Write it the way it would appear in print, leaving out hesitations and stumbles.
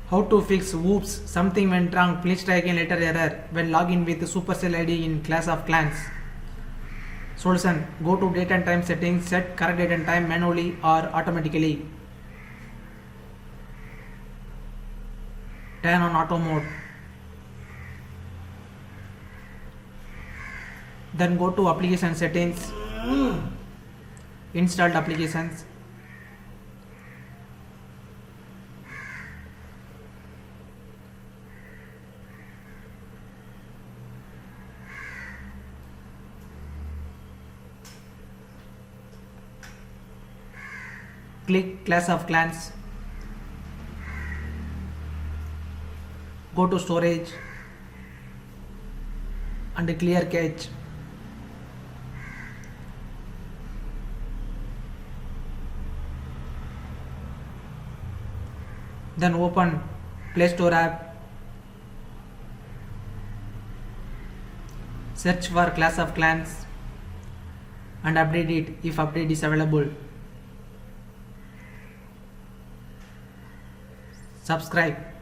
How to fix whoops, something went wrong, please try again later error when login with supercell ID in Clash of Clans. Solution, go to date and time settings, set correct date and time manually or automatically. Turn on auto mode. Then go to application settings, installed applications. Click Clash of Clans. Go to storage and clear cache. Then open Play Store app. Search for Clash of Clans and update it if update is available. Subscribe.